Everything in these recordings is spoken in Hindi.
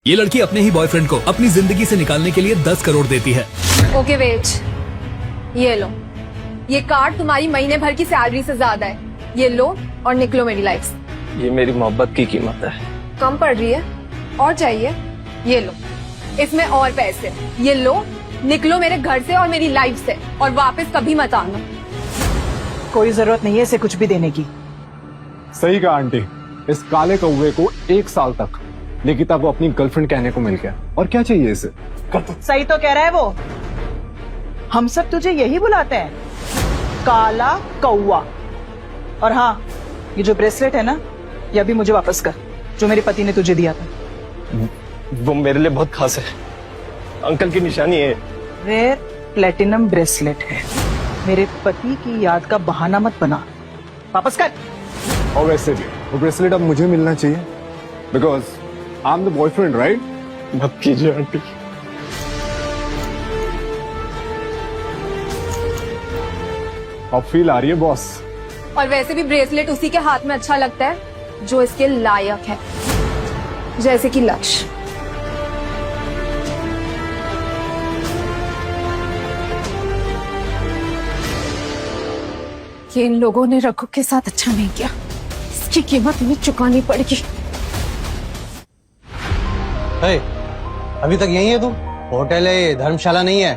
ये लड़की अपने ही बॉयफ्रेंड को अपनी जिंदगी से निकालने के लिए 10 करोड़ देती है। ओके वेट, ये लो, ये कार्ड तुम्हारी महीने भर की सैलरी से ज्यादा है। ये लो और निकलो मेरी लाइफ से। ये मेरी मोहब्बत की कीमत है। कम पड़ रही है और चाहिए? ये लो, इसमें और पैसे। ये लो, निकलो मेरे घर से और मेरी लाइफ से, और वापस कभी मत आना। कोई जरूरत नहीं है इसे कुछ भी देने की। सही कहा आंटी, इस काले कौवे को 1 साल तक निकिता को अपनी गर्लफ्रेंड कहने को मिल गया, और क्या चाहिए इसे। सही तो कह रहा है वो। हम सब तुझे यही बुलाते हैं, काला कौवा। और हाँ, ये जो ब्रेसलेट है ना, ये अभी मुझे वापस कर, जो मेरे पति ने तुझे दिया था। वो मेरे लिए बहुत खास है, अंकल की निशानी है। रेयर प्लेटिनम ब्रेसलेट है, मेरे पति की याद का बहाना मत बना, वापस कर। और वैसे भी वो ब्रेसलेट अब मुझे मिलना चाहिए, because I am the boyfriend, right. मत कीजिए आंटी। अब फील आ रही है बॉस। और वैसे भी ब्रेसलेट उसी के हाथ में अच्छा लगता है जो इसके लायक है, जैसे कि लक्ष्य। ये इन लोगों ने रघु के साथ अच्छा नहीं किया, इसकी कीमत इन्हें चुकानी पड़ेगी। अभी तक यही है तू? होटल है ये, धर्मशाला नहीं है।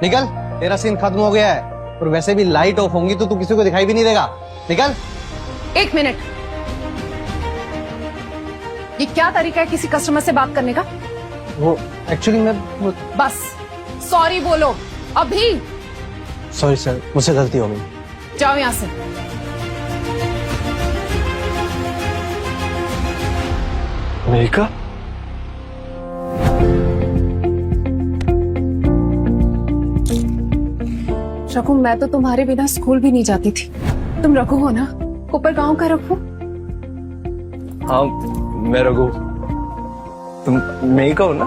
निकल, तेरा सीन खत्म हो गया है। और वैसे भी लाइट ऑफ होंगी तो तू किसी को दिखाई भी नहीं देगा। निकल। 1 मिनट, ये क्या तरीका है किसी कस्टमर से बात करने का? वो एक्चुअली मैं बस सॉरी बोलो अभी। सॉरी सर, मुझसे गलती हो गई। जाओ यहाँ से। मेघा, रघु, मैं तो तुम्हारे बिना स्कूल भी नहीं जाती थी। तुम रघु हो ना, ऊपर गांव का रघु? हाँ मैं रघु। तुम मेघा हो ना?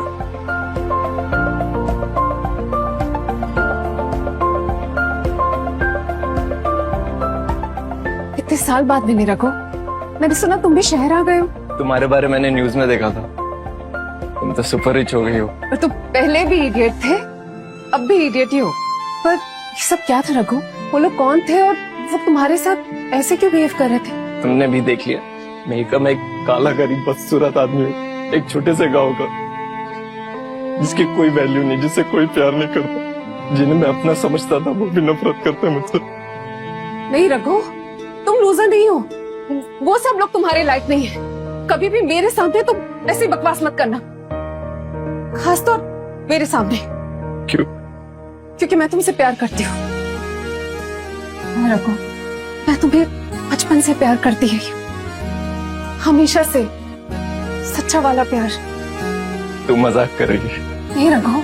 इतने साल बाद मिले रघु। मैंने सुना तुम भी शहर आ गए हो। तुम्हारे बारे मैंने न्यूज में देखा था, तुम तो सुपर रिच हो गई हो। और तुम पहले भी इडियट थे, अब भी इडियट ही हो। पर ये सब क्या था रघु? वो लोग कौन थे और वो तुम्हारे साथ ऐसे क्यों बिहेव कर रहे थे? तुमने भी देख लिया, मेघा मैं एक काला गरीब बदसूरत आदमी हूँ, एक छोटे से गांव का, जिसकी कोई वैल्यू नहीं, जिससे कोई प्यार नहीं करता, जिन्हें मैं अपना समझता था वो भी नफरत करते हैं मुझसे। नहीं रघु, तुम लूजर नहीं हो। वो सब लोग तुम्हारे लायक नहीं है। कभी भी मेरे सामने तुम ऐसी बकवास मत करना, खासतौर मेरे सामने। क्यों? क्योंकि मैं तुमसे प्यार करती हूँ। रघु, मैं तुम्हें बचपन से प्यार करती है, हमेशा से, सच्चा वाला प्यार। तू मजाक करेगी? नहीं रघु,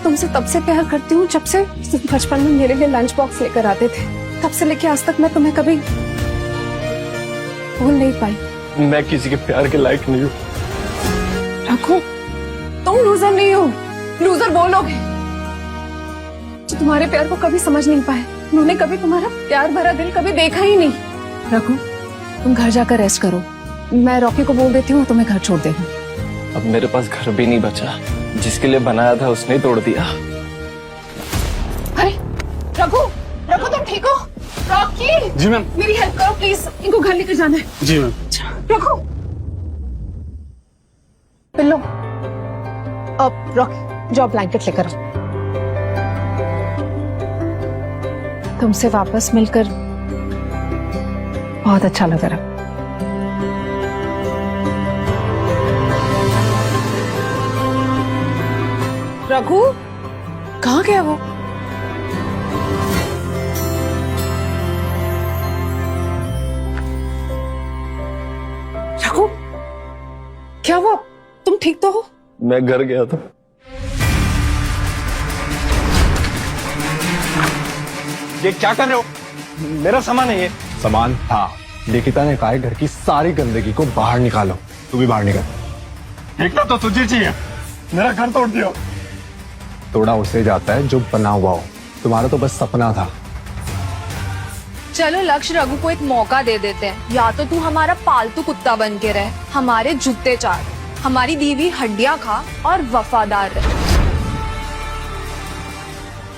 तुमसे तब से प्यार करती हूँ जब से बचपन में मेरे लिए लंच बॉक्स लेकर आते थे। तब से लेके आज तक मैं तुम्हें कभी भूल नहीं पाई। मैं किसी के प्यार के लायक नहीं हूँ। रघु, तुम लूजर नहीं हो। लूजर वो लोग हैं जो तुम्हारे प्यार को कभी समझ नहीं पाए। उन्होंने कभी तुम्हारा प्यार भरा दिल कभी देखा ही नहीं। रघु, तुम घर जाकर रेस्ट करो, मैं रॉकी को बोल देती हूँ तुम्हें घर छोड़ देगा। अब मेरे पास घर भी नहीं बचा, जिसके लिए बनाया था उसने ही तोड़ दिया। अरे रघु, रघु तुम ठीक हो? रॉकी जी मैम। मेरी हेल्प करो प्लीज, इनको घर लेकर जाना है। जी मैम। रघु, पिल्लो, अब रॉकी जाओ ब्लैंकेट लेकर आओ। तुमसे वापस मिलकर बहुत अच्छा लग रहा। रघु, कहाँ गया वो? रघु, क्या हुआ? तुम ठीक तो हो? मैं घर गया था। ये क्या कर रहे हो? मेरा सामान है ये। सामान था, निकिता ने कहा है घर की सारी गंदगी को बाहर निकालो। तू भी बाहर निकल। देखना तो तुझे चाहिए, मेरा घर तोड़ दिया। तोड़ा उसे जाता है जो बना हुआ हो, तुम्हारा तो बस सपना था। चलो लक्ष्य, रघु को एक मौका दे देते हैं। या तो तू हमारा पालतू कुत्ता बन के रहे, हमारे जूते चाट, हमारी दी हुई हड्डियां खा और वफादार रहे।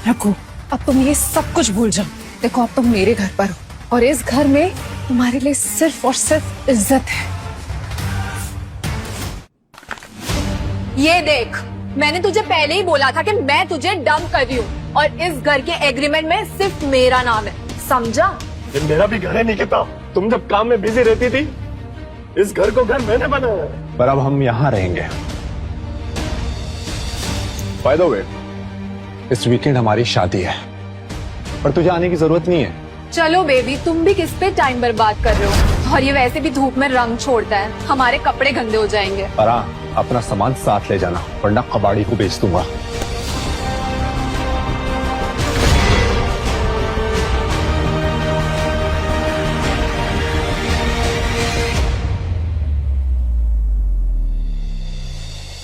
रघु, अब तुम ये सब कुछ भूल जाओ। देखो, अब तुम मेरे घर पर हो और इस घर में तुम्हारे लिए सिर्फ और सिर्फ इज्जत है। ये देख, मैंने तुझे पहले ही बोला था कि मैं तुझे डंप कर रही हूँ और इस घर के एग्रीमेंट में सिर्फ मेरा नाम है, समझा? ये मेरा भी घर है निकिता। तुम जब काम में बिजी रहती थी, इस घर को घर मैंने बनाया है। पर अब हम यहाँ रहेंगे। बाय द वे, इस वीकेंड हमारी शादी है, पर तुझे आने की जरूरत नहीं है। चलो बेबी, तुम भी किस पे टाइम बर्बाद कर रहे हो? और ये वैसे भी धूप में रंग छोड़ता है, हमारे कपड़े गंदे हो जाएंगे। पर हाँ, अपना सामान साथ ले जाना, वरना कबाड़ी को बेच दूंगा।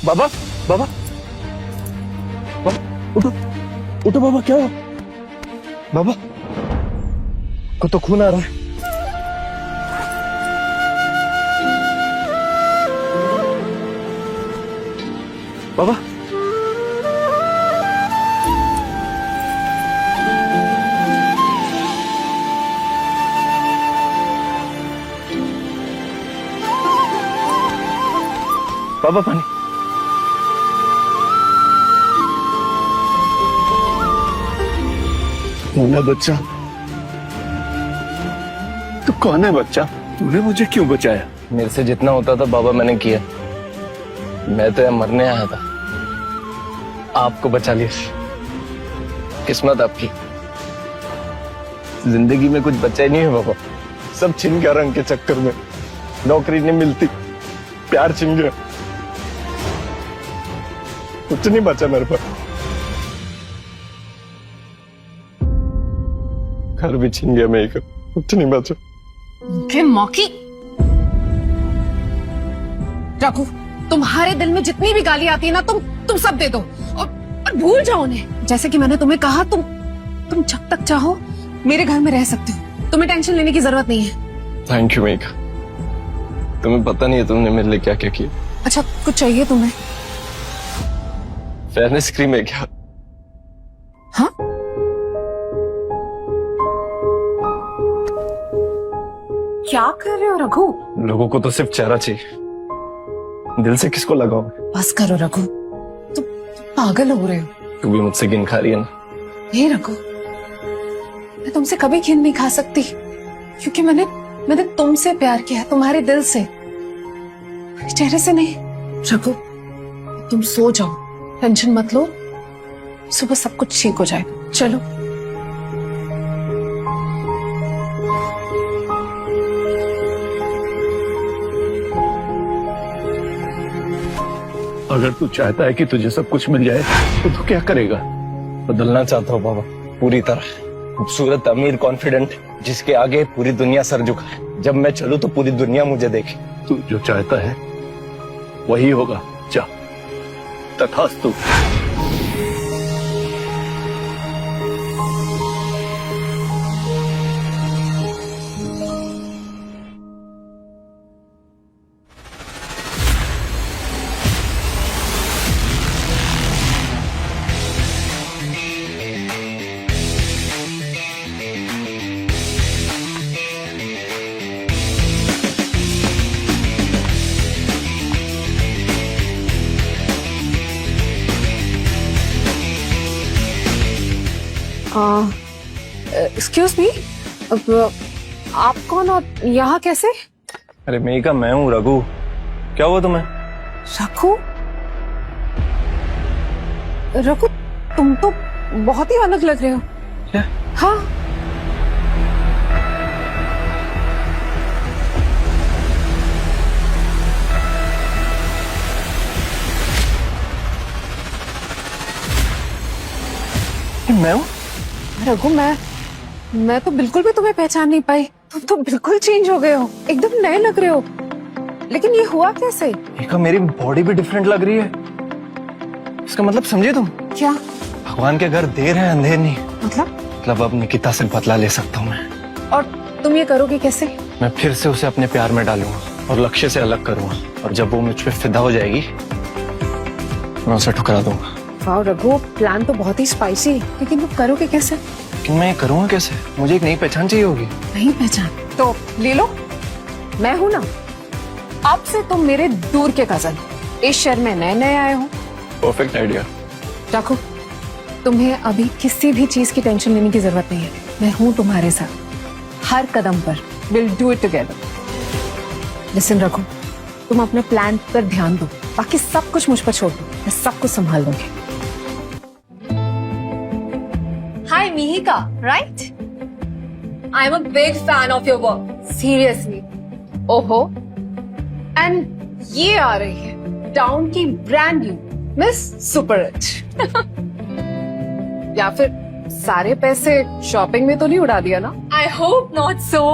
बाबा, बाबा, बाबा, उठो, उठो बाबा, क्या हुआ? बाबा को तो खून आ रहा है। बाबा, बाबा पानी। कौन है बच्चा? तू कौन है बच्चा? तूने मुझे क्यों बचाया? मेरे से जितना होता था बाबा मैंने किया। मैं तो यहाँ मरने आया था, आपको बचा लिया। किस्मत आपकी। जिंदगी में कुछ बचा ही नहीं है बाबा। सब छिन गया रंग के चक्कर में। नौकरी नहीं मिलती, प्यार छिन गया, कुछ नहीं बचा मेरे पास। घर भी छिन गया मैं, कुछ नहीं बचा। के मौकी रघु, तुम्हारे दिल में जितनी भी गाली आती है ना, तुम सब दे दो और भूल जाओ उन्हें। जैसे कि मैंने तुम्हें कहा, तुम जब तक चाहो मेरे घर में रह सकते हो। तुम्हें टेंशन लेने की जरूरत नहीं है। थैंक यू मेघा, तुम्हें पता नहीं है तुमने मेरे लिए क्या क्या किया। अच्छा, कुछ चाहिए तुम्हें? फेयरनेस क्रीम है क्या? हाँ, क्या कर रहे हो रघु? लोगों को तो सिर्फ चेहरा चाहिए, दिल से किसको लगाओ? बस करो रघु, तुम पागल हो रहे हो। तू भी मुझसे गिन खा रही है ना? हे रघु, मैं तुमसे कभी घिन नहीं खा सकती, क्योंकि मैंने तुमसे प्यार किया है, तुम्हारे दिल से, चेहरे से नहीं। रघु, तुम सो जाओ, टेंशन मत लो, सुबह सब कुछ ठीक हो जाएगा। चलो। अगर तू चाहता है कि तुझे सब कुछ मिल जाए तो तू क्या करेगा? बदलना चाहता हूँ बाबा, पूरी तरह। खूबसूरत, अमीर, कॉन्फिडेंट, जिसके आगे पूरी दुनिया सर झुकाए। जब मैं चलूं तो पूरी दुनिया मुझे देखे। तू जो चाहता है वही होगा। जा, तथास्तु। एक्सक्यूज मी, आप कौन और यहाँ कैसे? अरे मेघा, मैं हूँ रघु। क्या हुआ तुम्हें? रघु? रघु, तुम तो बहुत ही अलग लग रहे हो। क्या? हाँ। मैं हूँ रघु, मैं तो बिल्कुल भी तुम्हें पहचान नहीं पाई। तुम तो बिल्कुल चेंज हो गए हो, एकदम नए लग रहे हो। लेकिन ये हुआ कैसे? मेघा, मेरी बॉडी भी डिफरेंट लग रही है। इसका मतलब समझे तुम? क्या भगवान के घर देर है अंधेर नहीं। मतलब अब निकिता से बदला ले सकता हूँ मैं। और तुम ये करोगे कैसे? मैं फिर से उसे अपने प्यार में डालूंगा। और लक्ष्य से अलग करूंगा, और जब वो मुझ पे फिदा हो जाएगी मैं उसे ठुकरा दूंगा। वाह रघु, प्लान तो बहुत ही स्पाइसी, लेकिन वो करोगे कैसे? लेकिन मैं ये करूंगा कैसे? मुझे एक नई पहचान चाहिए होगी। नहीं पहचान तो ले लो, मैं हूं ना। अब से तुम मेरे दूर के कजन, इस शहर में नए नए आए हो। Perfect idea. रखो, तुम्हें अभी किसी भी चीज की टेंशन लेने की जरूरत नहीं है। मैं हूं तुम्हारे साथ हर कदम पर। Will do it together. Listen रखो, तुम अपने प्लान पर ध्यान दो, बाकी सब कुछ मुझ पर छोड़ दो, मैं सब कुछ संभाल लूंगी। Hi, Mihika, right? I'm a big fan of your work. Seriously. ओहो, एंड ये आ रही है टाउन की brand new miss super rich. या फिर सारे पैसे शॉपिंग में तो नहीं उड़ा दिया ना? I hope not so.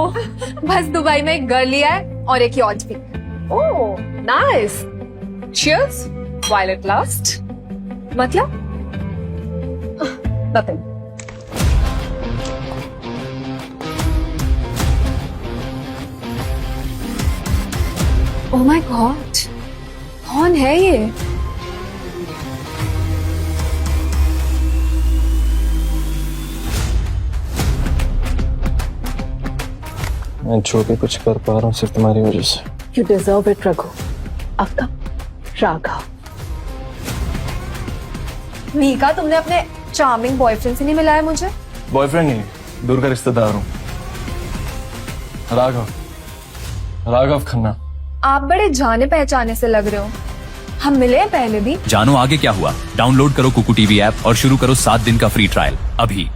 बस दुबई में एक गर्ल लिया है और एक यॉच भी। ओह, nice. Cheers while it lasts. मतलब? Nothing. Oh my God. कौन है ये? मैं जो भी कुछ कर पा रहा हूँ सिर्फ तुम्हारी वजह से। You deserve it, Raghu. आपका राघव। मीका, तुमने अपने चार्मिंग बॉयफ्रेंड से नहीं मिलाया मुझे? बॉयफ्रेंड नहीं, दूर का रिश्तेदार हूँ। राघव खन्ना। आप बड़े जाने पहचाने से लग रहे हो। हम मिले हैं पहले भी। जानो आगे क्या हुआ? डाउनलोड करो कुकू टीवी ऐप और शुरू करो 7 दिन का फ्री ट्रायल अभी।